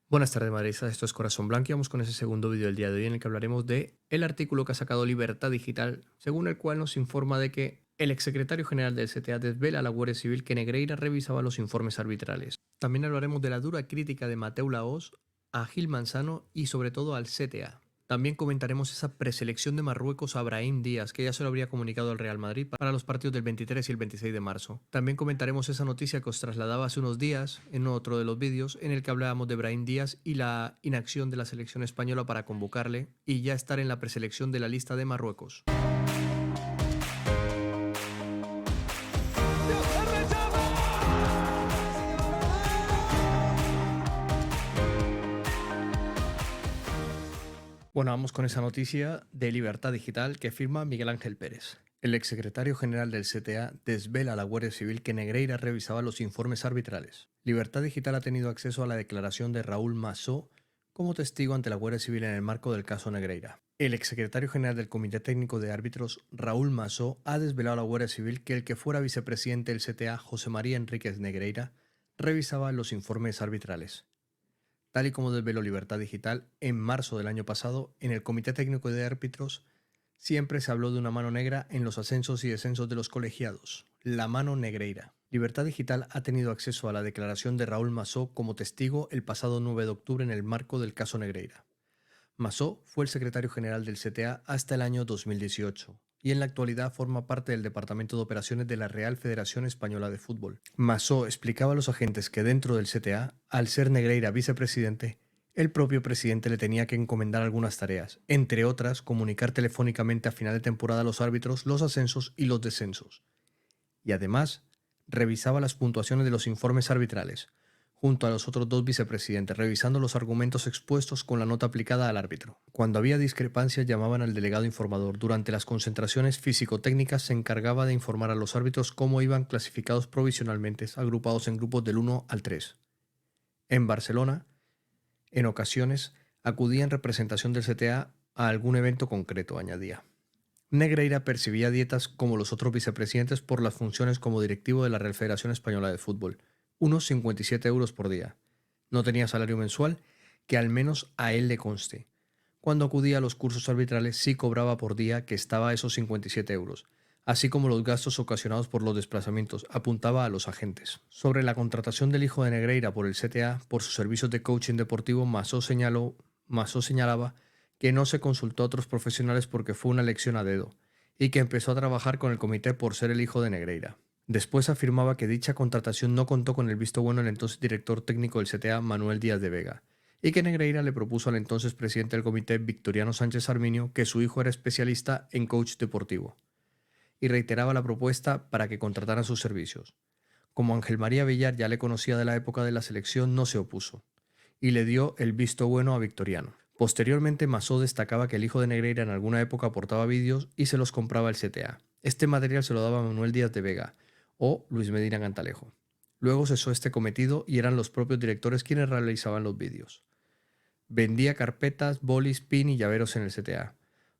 Buenas tardes, madridistas. Esto es Corazón Blanco y vamos con ese segundo vídeo del día de hoy en el que hablaremos de el artículo que ha sacado Libertad Digital, según el cual nos informa de que el exsecretario general del CTA desvela a la Guardia Civil que Negreira revisaba los informes arbitrales. También hablaremos de la dura crítica de Mateu Laoz a Gil Manzano y sobre todo al CTA. También comentaremos esa preselección de Marruecos a Brahim Díaz, que ya se lo habría comunicado al Real Madrid para los partidos del 23 y el 26 de marzo. También comentaremos esa noticia que os trasladaba hace unos días en otro de los vídeos en el que hablábamos de Brahim Díaz y la inacción de la selección española para convocarle y ya estar en la preselección de la lista de Marruecos. Bueno, vamos con esa noticia de Libertad Digital que firma Miguel Ángel Pérez. El exsecretario general del CTA desvela a la Guardia Civil que Negreira revisaba los informes arbitrales. Libertad Digital ha tenido acceso a la declaración de Raúl Masó como testigo ante la Guardia Civil en el marco del caso Negreira. El exsecretario general del Comité Técnico de Árbitros, Raúl Masó, ha desvelado a la Guardia Civil que el que fuera vicepresidente del CTA, José María Enríquez Negreira, revisaba los informes arbitrales. Tal y como desveló Libertad Digital, en marzo del año pasado, en el Comité Técnico de Árbitros, siempre se habló de una mano negra en los ascensos y descensos de los colegiados, la mano negreira. Libertad Digital ha tenido acceso a la declaración de Raúl Masó como testigo el pasado 9 de octubre en el marco del caso Negreira. Masó fue el secretario general del CTA hasta el año 2018 y en la actualidad forma parte del Departamento de Operaciones de la Real Federación Española de Fútbol. Masó explicaba a los agentes que dentro del CTA, al ser Negreira vicepresidente, el propio presidente le tenía que encomendar algunas tareas, entre otras comunicar telefónicamente a final de temporada a los árbitros los ascensos y los descensos. Y además, revisaba las puntuaciones de los informes arbitrales, junto a los otros dos vicepresidentes, revisando los argumentos expuestos con la nota aplicada al árbitro. Cuando había discrepancias llamaban al delegado informador. Durante las concentraciones físico-técnicas se encargaba de informar a los árbitros cómo iban clasificados provisionalmente, agrupados en grupos del 1 al 3. En Barcelona, en ocasiones, acudía en representación del CTA a algún evento concreto, añadía. Negreira percibía dietas como los otros vicepresidentes por las funciones como directivo de la Real Federación Española de Fútbol, unos 57 euros por día. No tenía salario mensual, que al menos a él le conste. Cuando acudía a los cursos arbitrales sí cobraba por día, que estaba a esos 57 euros, así como los gastos ocasionados por los desplazamientos, apuntaba a los agentes. Sobre la contratación del hijo de Negreira por el CTA por sus servicios de coaching deportivo, Masó señalaba que no se consultó a otros profesionales porque fue una elección a dedo, y que empezó a trabajar con el comité por ser el hijo de Negreira. Después afirmaba que dicha contratación no contó con el visto bueno del entonces director técnico del CTA, Manuel Díaz de Vega, y que Negreira le propuso al entonces presidente del comité, Victoriano Sánchez Arminio, que su hijo era especialista en coach deportivo, y reiteraba la propuesta para que contrataran sus servicios. Como Ángel María Villar ya le conocía de la época de la selección, no se opuso, y le dio el visto bueno a Victoriano. Posteriormente, Masó destacaba que el hijo de Negreira en alguna época aportaba vídeos y se los compraba el CTA. Este material se lo daba Manuel Díaz de Vega o Luis Medina Cantalejo. Luego cesó este cometido y eran los propios directores quienes realizaban los vídeos. Vendía carpetas, bolis, pin y llaveros en el CTA.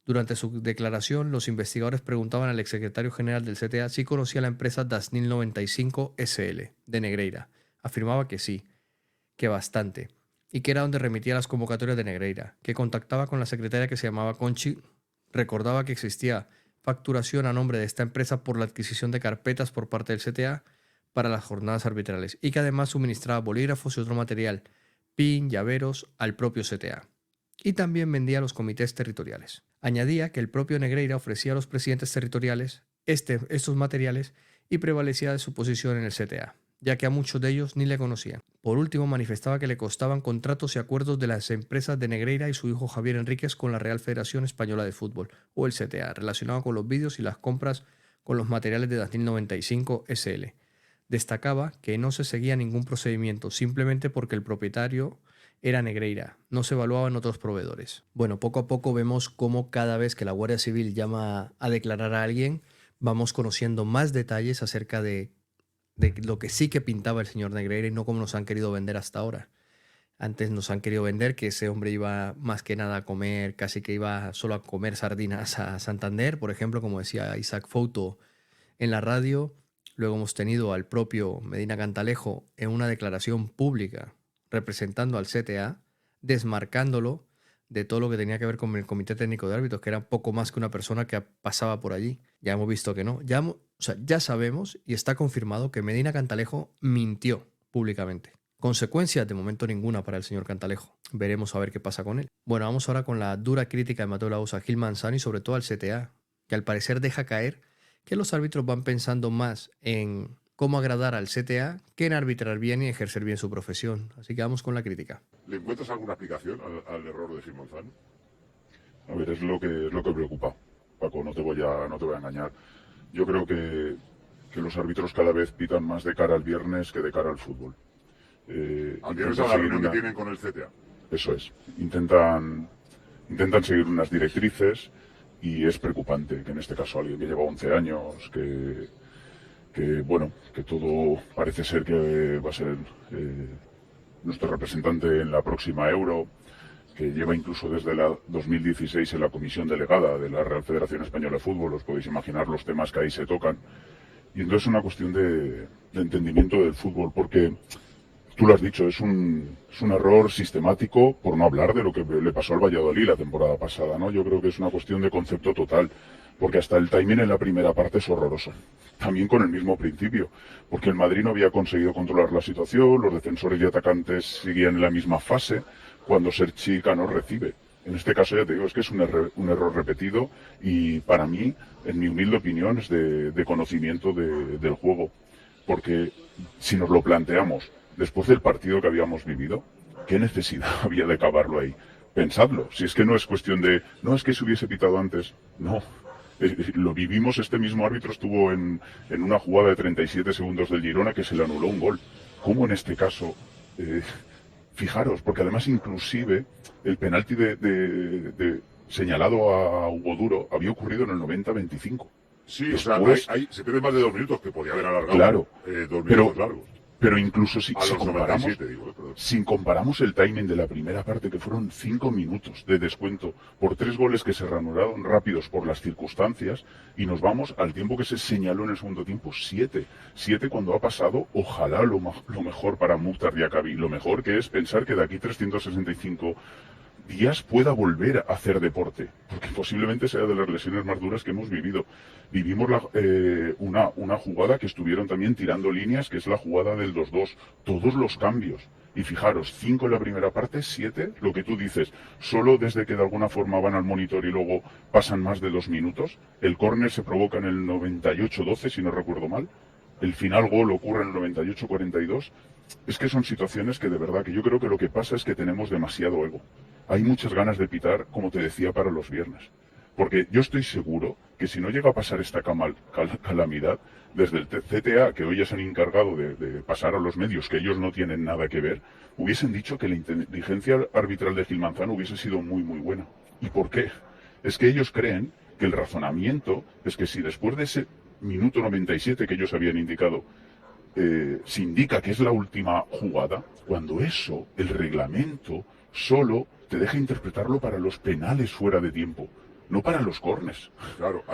Durante su declaración, los investigadores preguntaban al exsecretario general del CTA si conocía la empresa Dasnil 95 SL de Negreira. Afirmaba que sí, que bastante, y que era donde remitía las convocatorias de Negreira, que contactaba con la secretaria que se llamaba Conchi. Recordaba que existía facturación a nombre de esta empresa por la adquisición de carpetas por parte del CTA para las jornadas arbitrales y que además suministraba bolígrafos y otro material, pin, llaveros, al propio CTA. Y también vendía a los comités territoriales. Añadía que el propio Negreira ofrecía a los presidentes territoriales estos materiales y prevalecía de su posición en el CTA, ya que a muchos de ellos ni le conocían. Por último, manifestaba que le costaban contratos y acuerdos de las empresas de Negreira y su hijo Javier Enríquez con la Real Federación Española de Fútbol, o el CTA, relacionado con los vídeos y las compras con los materiales de Dasnil 95 SL. Destacaba que no se seguía ningún procedimiento, simplemente porque el propietario era Negreira, no se evaluaban otros proveedores. Bueno, poco a poco vemos cómo cada vez que la Guardia Civil llama a declarar a alguien, vamos conociendo más detalles acerca de lo que sí que pintaba el señor Negreira y no como nos han querido vender hasta ahora. Antes nos han querido vender que ese hombre iba más que nada a comer, casi que iba solo a comer sardinas a Santander, por ejemplo, como decía Isaac Fouto en la radio. Luego hemos tenido al propio Medina Cantalejo en una declaración pública representando al CTA, desmarcándolo de todo lo que tenía que ver con el Comité Técnico de Árbitros, que era poco más que una persona que pasaba por allí. Ya hemos visto que no. O sea, ya sabemos y está confirmado que Medina Cantalejo mintió públicamente. Consecuencias, de momento ninguna para el señor Cantalejo. Veremos a ver qué pasa con él. Bueno, vamos ahora con la dura crítica de Mateo Laoz a Gil Manzano y sobre todo al CTA, que al parecer deja caer que los árbitros van pensando más en cómo agradar al CTA que en arbitrar bien y ejercer bien su profesión. Así que vamos con la crítica. ¿Le encuentras alguna explicación al error de Gil Manzano? A ver, es lo que preocupa, Paco, no te voy a engañar. Yo creo que los árbitros cada vez pitan más de cara al viernes que de cara al fútbol. Al viernes a la reunión que tienen con el CTA. Eso es. Intentan seguir unas directrices y es preocupante que en este caso alguien que lleva 11 años, que todo parece ser que va a ser nuestro representante en la próxima Euro, que lleva incluso desde la 2016 en la comisión delegada de la Real Federación Española de Fútbol, os podéis imaginar los temas que ahí se tocan. Y entonces es una cuestión de entendimiento del fútbol, porque tú lo has dicho, es un error sistemático, por no hablar de lo que le pasó al Valladolid la temporada pasada, ¿no? Yo creo que es una cuestión de concepto total, porque hasta el timing en la primera parte es horroroso. También con el mismo principio, porque el Madrid no había conseguido controlar la situación, los defensores y atacantes seguían en la misma fase, cuando Serchica no recibe. En este caso, ya te digo, es que es un error repetido y para mí, en mi humilde opinión, es de conocimiento del juego. Porque si nos lo planteamos, después del partido que habíamos vivido, ¿qué necesidad había de acabarlo ahí? Pensadlo, si es que no es cuestión de, no es que se hubiese pitado antes, no. Lo vivimos, este mismo árbitro estuvo en una jugada de 37 segundos del Girona que se le anuló un gol. ¿Cómo en este caso? Fijaros, porque además inclusive el penalti señalado a Hugo Duro había ocurrido en el 90-25. Sí, después, o sea, se pierde más de 2 minutos que podía haber alargado. Claro, 2 minutos largos. Pero incluso si comparamos, si comparamos el timing de la primera parte, que fueron 5 minutos de descuento por 3 goles que se reanudaron rápidos por las circunstancias, y nos vamos al tiempo que se señaló en el segundo tiempo, 7. 7 cuando ha pasado, ojalá lo mejor para Mukhtar Diakabi, lo mejor que es pensar que de aquí 365 días pueda volver a hacer deporte, porque posiblemente sea de las lesiones más duras que hemos vivido. Vivimos una jugada que estuvieron también tirando líneas, que es la jugada del 2-2, todos los cambios. Y fijaros, 5 en la primera parte, 7, lo que tú dices, solo desde que de alguna forma van al monitor y luego pasan más de 2 minutos. El córner se provoca en el 98-12, si no recuerdo mal. El final gol ocurre en el 98-42. Es que son situaciones que de verdad que yo creo que lo que pasa es que tenemos demasiado ego. Hay muchas ganas de pitar, como te decía, para los viernes. Porque yo estoy seguro que si no llega a pasar esta calamidad, desde el CTA, que hoy ya se han encargado de pasar a los medios, que ellos no tienen nada que ver, hubiesen dicho que la inteligencia arbitral de Gil Manzano hubiese sido muy, muy buena. ¿Y por qué? Es que ellos creen que el razonamiento es que si después de ese minuto 97 que ellos habían indicado, se indica que es la última jugada, cuando eso, el reglamento, solo te deja interpretarlo para los penales fuera de tiempo, no para los córners. Claro,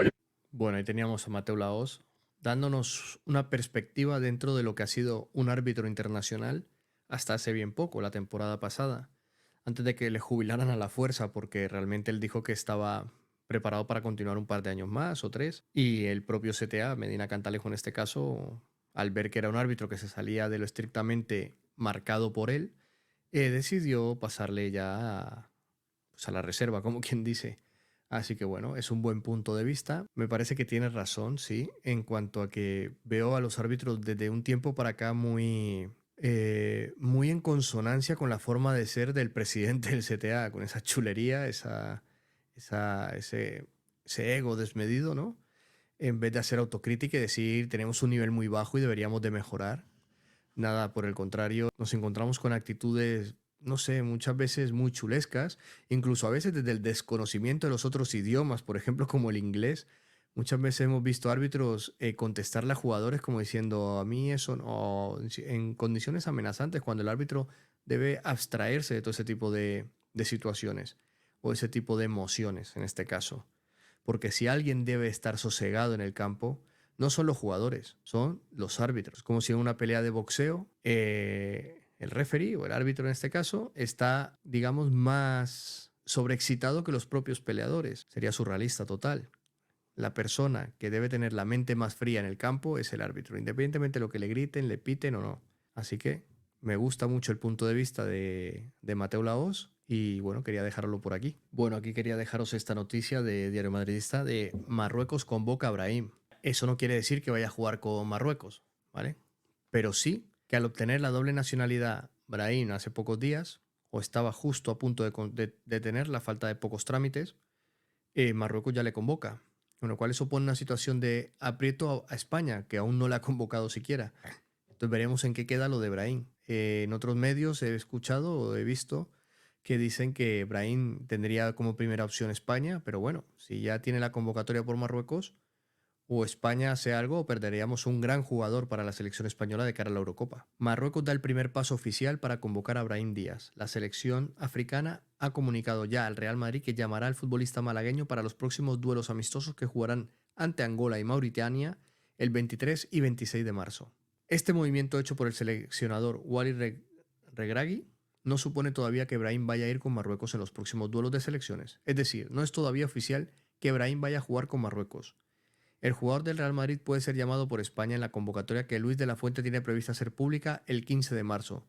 Bueno, ahí teníamos a Mateo Laoz dándonos una perspectiva dentro de lo que ha sido un árbitro internacional hasta hace bien poco, la temporada pasada, antes de que le jubilaran a la fuerza, porque realmente él dijo que estaba preparado para continuar un par de años más o 3, y el propio CTA, Medina Cantalejo en este caso, al ver que era un árbitro que se salía de lo estrictamente marcado por él, decidió pasarle ya pues a la reserva, como quien dice. Así que bueno, es un buen punto de vista. Me parece que tienes razón, sí, en cuanto a que veo a los árbitros desde un tiempo para acá muy en consonancia con la forma de ser del presidente del CTA, con esa chulería, ese ego desmedido, ¿no? En vez de hacer autocrítica y decir, tenemos un nivel muy bajo y deberíamos de mejorar. Nada, por el contrario, nos encontramos con actitudes, no sé, muchas veces muy chulescas, incluso a veces desde el desconocimiento de los otros idiomas, por ejemplo, como el inglés. Muchas veces hemos visto árbitros contestarle a jugadores como diciendo, a mí eso, o en condiciones amenazantes, cuando el árbitro debe abstraerse de todo ese tipo de situaciones o ese tipo de emociones, en este caso. Porque si alguien debe estar sosegado en el campo, no son los jugadores, son los árbitros. Como si en una pelea de boxeo El referee, o el árbitro en este caso, está, digamos, más sobreexcitado que los propios peleadores. Sería surrealista total. La persona que debe tener la mente más fría en el campo es el árbitro, independientemente de lo que le griten, le piten o no. Así que me gusta mucho el punto de vista de Mateu Laoz y bueno, quería dejarlo por aquí. Bueno, aquí quería dejaros esta noticia de Diario Madridista de Marruecos convoca a Brahim. Eso no quiere decir que vaya a jugar con Marruecos, ¿vale? Pero sí que al obtener la doble nacionalidad Brahim hace pocos días, o estaba justo a punto de tener la falta de pocos trámites, Marruecos ya le convoca. Con lo cual eso pone una situación de aprieto a España, que aún no la ha convocado siquiera. Entonces veremos en qué queda lo de Brahim. En otros medios he escuchado o he visto que dicen que Brahim tendría como primera opción España, pero bueno, si ya tiene la convocatoria por Marruecos, o España hace algo o perderíamos un gran jugador para la selección española de cara a la Eurocopa. Marruecos da el primer paso oficial para convocar a Brahim Díaz. La selección africana ha comunicado ya al Real Madrid que llamará al futbolista malagueño para los próximos duelos amistosos que jugarán ante Angola y Mauritania el 23 y 26 de marzo. Este movimiento hecho por el seleccionador Walid Regragui no supone todavía que Brahim vaya a ir con Marruecos en los próximos duelos de selecciones. Es decir, no es todavía oficial que Brahim vaya a jugar con Marruecos. El jugador del Real Madrid puede ser llamado por España en la convocatoria que Luis de la Fuente tiene prevista ser pública el 15 de marzo.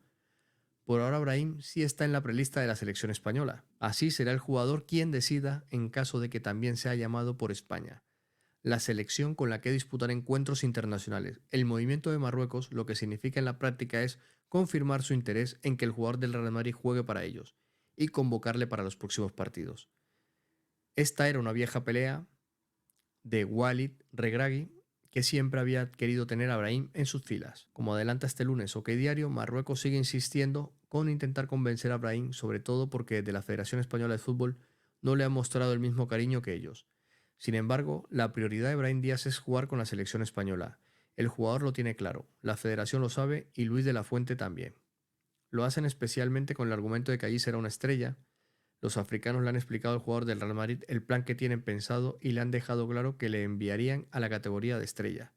Por ahora Brahim sí está en la prelista de la selección española. Así será el jugador quien decida en caso de que también sea llamado por España, la selección con la que disputar encuentros internacionales. El movimiento de Marruecos lo que significa en la práctica es confirmar su interés en que el jugador del Real Madrid juegue para ellos y convocarle para los próximos partidos. Esta era una vieja pelea de Walid Regragui, que siempre había querido tener a Brahim en sus filas. Como adelanta este lunes OK Diario, Marruecos sigue insistiendo con intentar convencer a Brahim, sobre todo porque desde la Federación Española de Fútbol no le han mostrado el mismo cariño que ellos. Sin embargo, la prioridad de Brahim Díaz es jugar con la selección española. El jugador lo tiene claro, la Federación lo sabe y Luis de la Fuente también. Lo hacen especialmente con el argumento de que allí será una estrella. Los africanos le han explicado al jugador del Real Madrid el plan que tienen pensado y le han dejado claro que le enviarían a la categoría de estrella.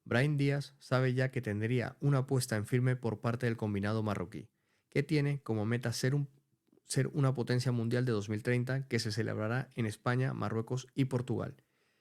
Brahim Díaz sabe ya que tendría una apuesta en firme por parte del combinado marroquí, que tiene como meta ser una potencia mundial de 2030 que se celebrará en España, Marruecos y Portugal.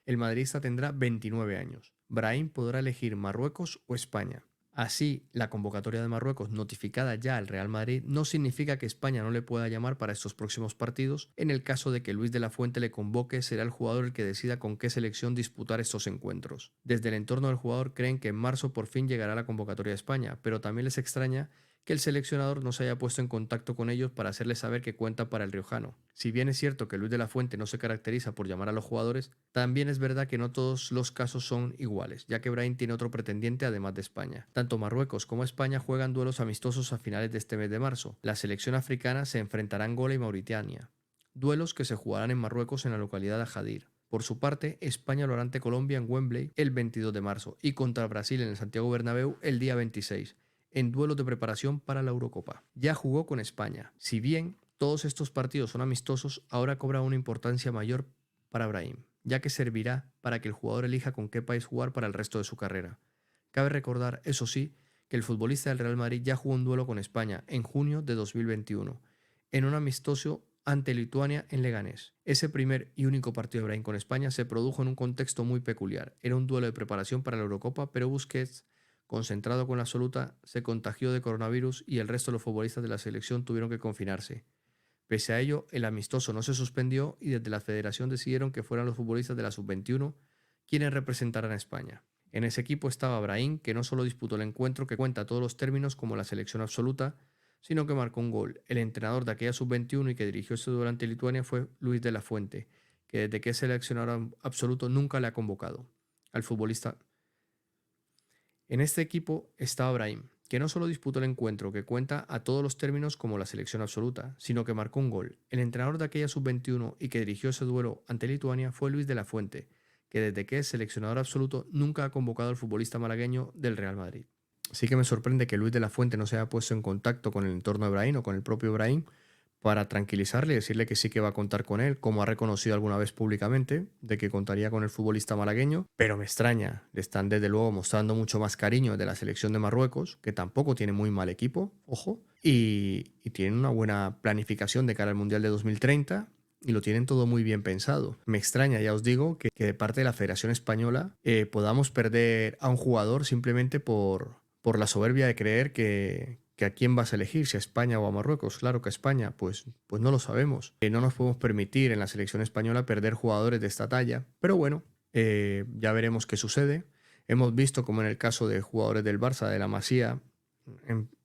El madridista tendrá 29 años. Brahim podrá elegir Marruecos o España. Así, la convocatoria de Marruecos notificada ya al Real Madrid no significa que España no le pueda llamar para estos próximos partidos. En el caso de que Luis de la Fuente le convoque, será el jugador el que decida con qué selección disputar estos encuentros. Desde el entorno del jugador creen que en marzo por fin llegará la convocatoria de España, pero también les extraña que el seleccionador no se haya puesto en contacto con ellos para hacerles saber que cuenta para el riojano. Si bien es cierto que Luis de la Fuente no se caracteriza por llamar a los jugadores, también es verdad que no todos los casos son iguales, ya que Brahim tiene otro pretendiente además de España. Tanto Marruecos como España juegan duelos amistosos a finales de este mes de marzo. La selección africana se enfrentará a Angola y Mauritania, duelos que se jugarán en Marruecos en la localidad de Agadir. Por su parte, España lo hará ante Colombia en Wembley el 22 de marzo y contra Brasil en el Santiago Bernabéu el día 26. En duelos de preparación para la Eurocopa. Ya jugó con España. Si bien todos estos partidos son amistosos, ahora cobra una importancia mayor para Brahim, ya que servirá para que el jugador elija con qué país jugar para el resto de su carrera. Cabe recordar, eso sí, que el futbolista del Real Madrid ya jugó un duelo con España en junio de 2021, en un amistoso ante Lituania en Leganés. Ese primer y único partido de Brahim con España se produjo en un contexto muy peculiar. Era un duelo de preparación para la Eurocopa, pero Busquets, concentrado con la absoluta, se contagió de coronavirus y el resto de los futbolistas de la selección tuvieron que confinarse. Pese a ello, el amistoso no se suspendió y desde la federación decidieron que fueran los futbolistas de la sub-21 quienes representaran a España. En ese equipo estaba Brahim, que no solo disputó el encuentro que cuenta todos los términos como la selección absoluta, sino que marcó un gol. El entrenador de aquella sub-21 y que dirigió ese duelo ante Lituania fue Luis de la Fuente, que desde que es seleccionador absoluto nunca le ha convocado al futbolista. En este equipo estaba Brahim, que no solo disputó el encuentro que cuenta a todos los términos como la selección absoluta, sino que marcó un gol. El entrenador de aquella sub-21 y que dirigió ese duelo ante Lituania fue Luis de la Fuente, que desde que es seleccionador absoluto nunca ha convocado al futbolista malagueño del Real Madrid. Sí que me sorprende que Luis de la Fuente no se haya puesto en contacto con el entorno de Brahim o con el propio Brahim, para tranquilizarle y decirle que sí que va a contar con él, como ha reconocido alguna vez públicamente, de que contaría con el futbolista malagueño, pero me extraña, le están desde luego mostrando mucho más cariño de la selección de Marruecos, que tampoco tiene muy mal equipo, ojo, y tienen una buena planificación de cara al Mundial de 2030, y lo tienen todo muy bien pensado. Me extraña, ya os digo, que de parte de la Federación Española podamos perder a un jugador simplemente por la soberbia de creer que a quién vas a elegir, si a España o a Marruecos. Claro que a España, pues no lo sabemos. No nos podemos permitir en la selección española perder jugadores de esta talla. Pero bueno, ya veremos qué sucede. Hemos visto como en el caso de jugadores del Barça, de la Masía,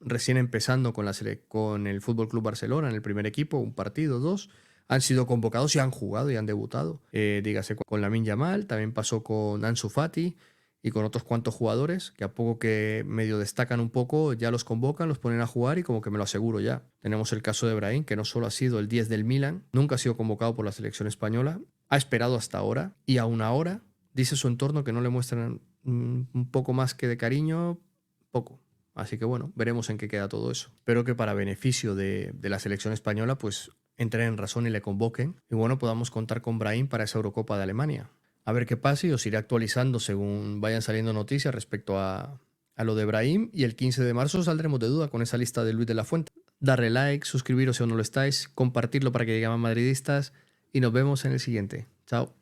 recién empezando con el Fútbol Club Barcelona en el primer equipo, un partido, dos, han sido convocados y han jugado y han debutado. Dígase con Lamine Yamal, también pasó con Ansu Fati y con otros cuantos jugadores que a poco que medio destacan un poco ya los convocan, los ponen a jugar y como que me lo aseguro ya. Tenemos el caso de Brahim, que no solo ha sido el 10 del Milan, nunca ha sido convocado por la selección española, ha esperado hasta ahora y aún ahora dice su entorno que no le muestran un poco más que de cariño, poco. Así que bueno, veremos en qué queda todo eso. Espero que para beneficio de la selección española pues entren en razón y le convoquen y bueno, podamos contar con Brahim para esa Eurocopa de Alemania. A ver qué pasa y os iré actualizando según vayan saliendo noticias respecto a lo de Brahim, y el 15 de marzo saldremos de duda con esa lista de Luis de la Fuente. Darle like, suscribiros si aún no lo estáis, compartirlo para que lleguen más madridistas y nos vemos en el siguiente. Chao.